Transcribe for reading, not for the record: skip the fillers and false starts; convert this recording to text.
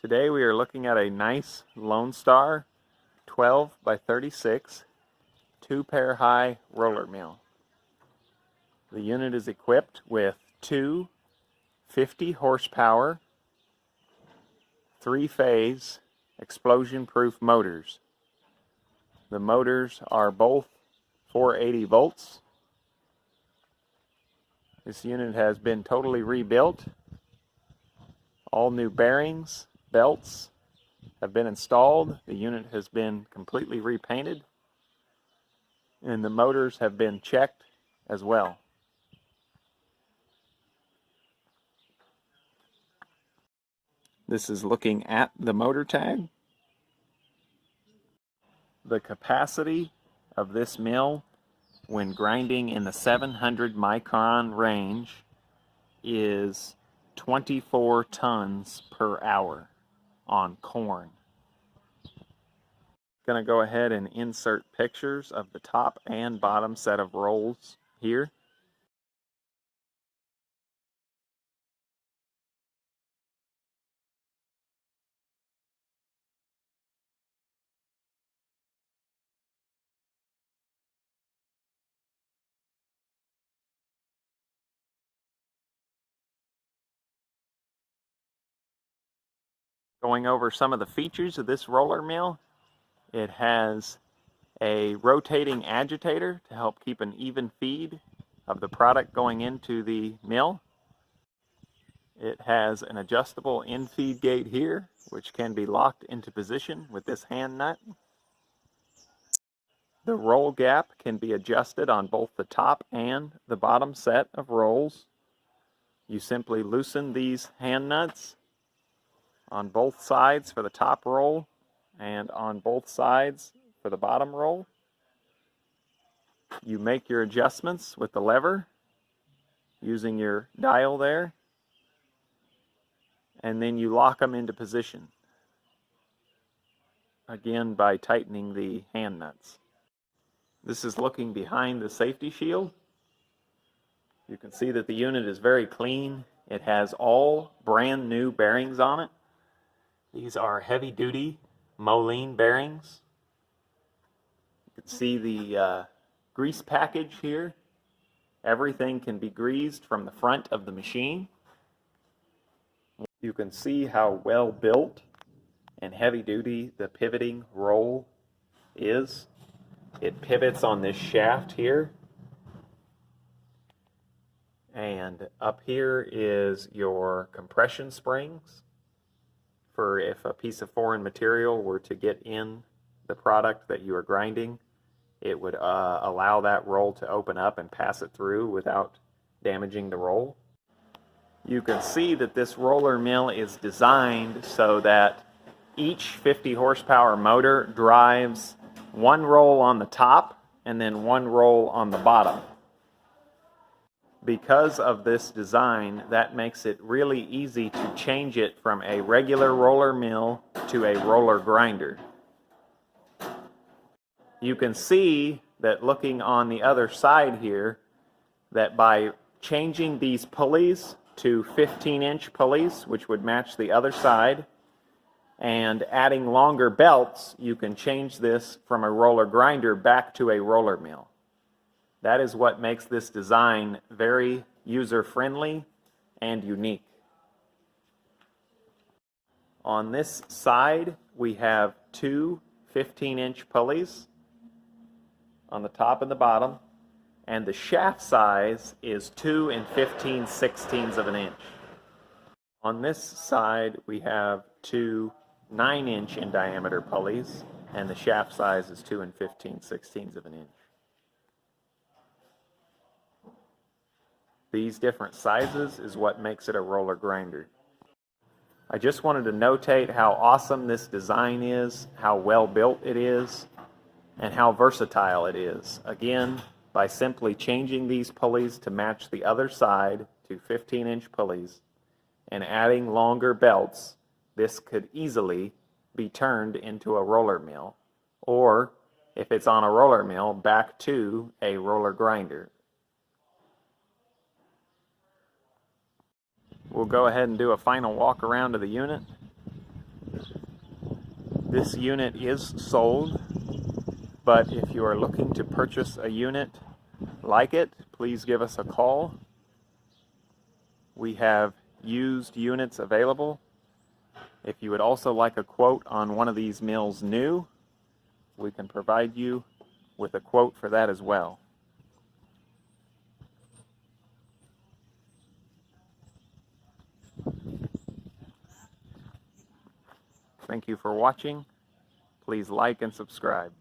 Today we are looking at a nice Lone Star 12 by 36 2-pair high roller mill. The unit is equipped with two 50 horsepower 3-phase explosion-proof motors. The motors are both 480 volts. This unit has been totally rebuilt. All new bearings, belts have been installed. The unit has been completely repainted, and the motors have been checked as well. This is looking at the motor tag. The capacity of this mill when grinding in the 700 micron range is 24 tons per hour on corn. Going to go ahead and insert pictures of the top and bottom set of rolls here. Going over some of the features of this roller mill, it has a rotating agitator to help keep an even feed of the product going into the mill. It has an adjustable in-feed gate here, which can be locked into position with this hand nut. The roll gap can be adjusted on both the top and the bottom set of rolls. You simply loosen these hand nuts on both sides for the top roll and on both sides for the bottom roll. You make your adjustments with the lever using your dial there, and then you lock them into position, again by tightening the hand nuts. This is looking behind the safety shield. You can see that the unit is very clean. It has all brand new bearings on it. These are heavy duty Moline bearings. You can see the grease package here. Everything can be greased from the front of the machine. You can see how well built and heavy duty the pivoting roll is. It pivots on this shaft here. And up here is your compression springs for if a piece of foreign material were to get in the product that you are grinding, it would allow that roll to open up and pass it through without damaging the roll. You can see that this roller mill is designed so that each 50 horsepower motor drives one roll on the top and then one roll on the bottom. Because of this design, that makes it really easy to change it from a regular roller mill to a roller grinder. You can see that looking on the other side here, that by changing these pulleys to 15-inch pulleys, which would match the other side, and adding longer belts, you can change this from a roller grinder back to a roller mill. That is what makes this design very user-friendly and unique. On this side, we have two 15-inch pulleys on the top and the bottom, and the shaft size is 2 15/16 of an inch. On this side, we have two 9-inch in diameter pulleys, and the shaft size is 2 15/16 of an inch. These different sizes is what makes it a roller grinder. I just wanted to notate how awesome this design is, how well built it is, and how versatile it is. Again, by simply changing these pulleys to match the other side to 15-inch pulleys and adding longer belts, this could easily be turned into a roller mill, or if it's on a roller mill, back to a roller grinder. We'll go ahead and do a final walk around of the unit. This unit is sold, but if you are looking to purchase a unit like it, please give us a call. We have used units available. If you would also like a quote on one of these mills new, we can provide you with a quote for that as well. Thank you for watching. Please like and subscribe.